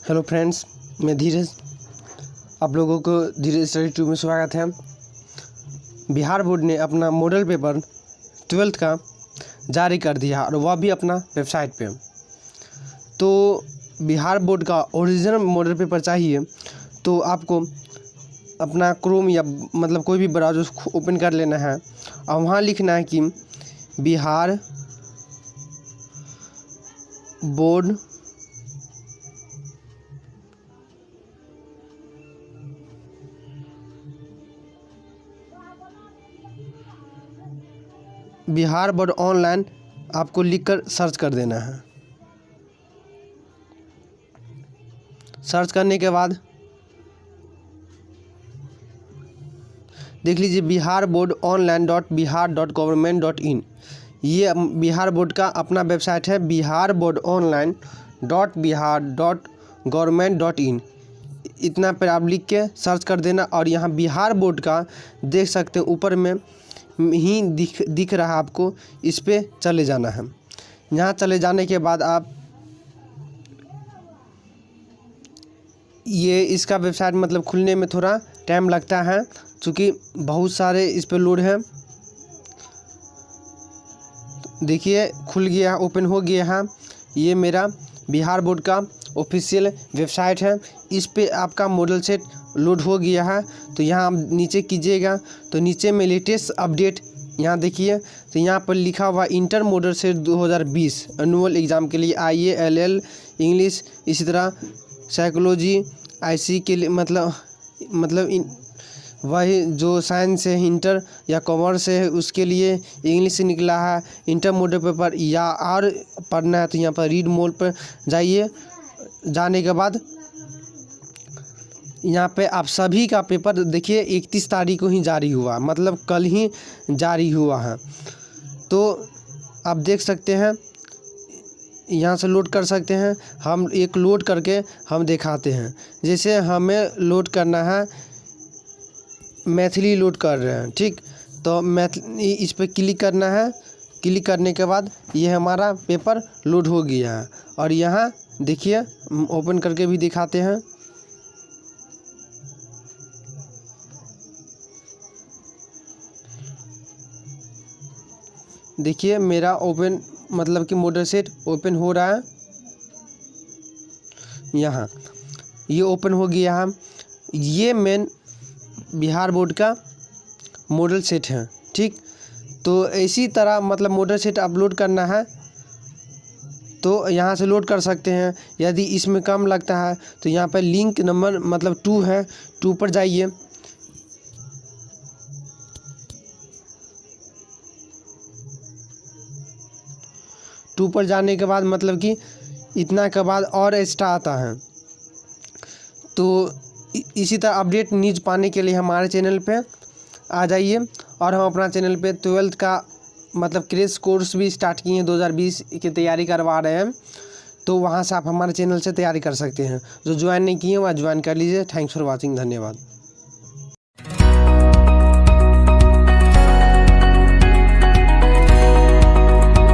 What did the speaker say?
Hello friends, मैं धीरज। आप लोगों को धीरज स्टडी ट्यूब में स्वागत है। बिहार बोर्ड ने अपना मॉडल पेपर 12th का जारी कर दिया और वह भी अपना वेबसाइट पे। तो बिहार बोर्ड का ओरिजिनल मॉडल पेपर चाहिए तो आपको अपना क्रोम या मतलब कोई भी ब्राउज़र ओपन कर लेना है और वहाँ लिखना है कि बिहार बोर्ड ऑनलाइन आपको लिखकर सर्च कर देना है। सर्च करने के बाद देख लीजिए बिहार बोर्ड online.bihar.government.in, ये बिहार बोर्ड का अपना वेबसाइट है। बिहार बोर्ड online.bihar.government.in, इतना पर आप लिख के सर्च कर देना और यहाँ बिहार बोर्ड का देख सकते हैं ऊपर में ही दिख रहा है आपको, इस पे चले जाना है। यहाँ चले जाने के बाद आप ये इसका वेबसाइट मतलब खुलने में थोड़ा टाइम लगता है क्योंकि बहुत सारे इस पे लोड है। देखिए खुल गया, ओपन हो गया है। ये मेरा बिहार बोर्ड का ऑफिशियल वेबसाइट है। इस पे आपका मॉडल सेट लोड हो गया है। तो यहाँ आप नीचे कीजिएगा तो नीचे में लेटेस्ट अपडेट यहाँ देखिए। तो यहाँ पर लिखा हुआ inter model set 2020 annual exam के लिए IALL इंग्लिश, इसी तरह साइकोलॉजी IC के लिए मतलब वही जो साइंस है इंटर या कॉमर्स है उसके लिए इंग्लिश से निकला है। इंटर मॉडल पेपर या और पढ़ना है तो यहाँ पर रीड मोड पर जाइए। जाने के बाद यहाँ पे आप सभी का पेपर देखिए 31 तारीख को ही जारी हुआ, मतलब कल ही जारी हुआ है। तो आप देख सकते हैं, यहाँ से लोड कर सकते हैं। हम एक लोड करके हम दिखाते हैं। जैसे हमें लोड करना है, मैथिली लोड कर रहे हैं, ठीक। तो इस पर क्लिक करना है। क्लिक करने के बाद ये हमारा पेपर लोड हो गया है। और यहाँ देखिए ओपन करके भी दिखाते हैं। देखिए मेरा ओपन मतलब कि मॉडल सेट ओपन हो रहा है। यहाँ ये ओपन हो गया है। ये मेन बिहार बोर्ड का मॉडल सेट है, ठीक। तो इसी तरह मतलब मॉडल सेट अपलोड करना है तो यहाँ से लोड कर सकते हैं। यदि इसमें कम लगता है तो यहाँ पर लिंक नंबर मतलब 2 है, 2 पर जाइए। टू पर जाने के बाद मतलब कि इतना के बाद और एक्स्ट्रा आता है। तो इसी तरह अपडेट न्यूज़ पाने के लिए हमारे चैनल पे आ जाइए। और हम अपना चैनल पे 12th का मतलब क्रैश कोर्स भी स्टार्ट किए हैं, 2020 की तैयारी करवा रहे हैं। तो वहाँ से आप हमारे चैनल से तैयारी कर सकते हैं। जो ज्वाइन नहीं किए वह ज्वाइन कर लीजिए। थैंक्स फॉर वॉचिंग, धन्यवाद।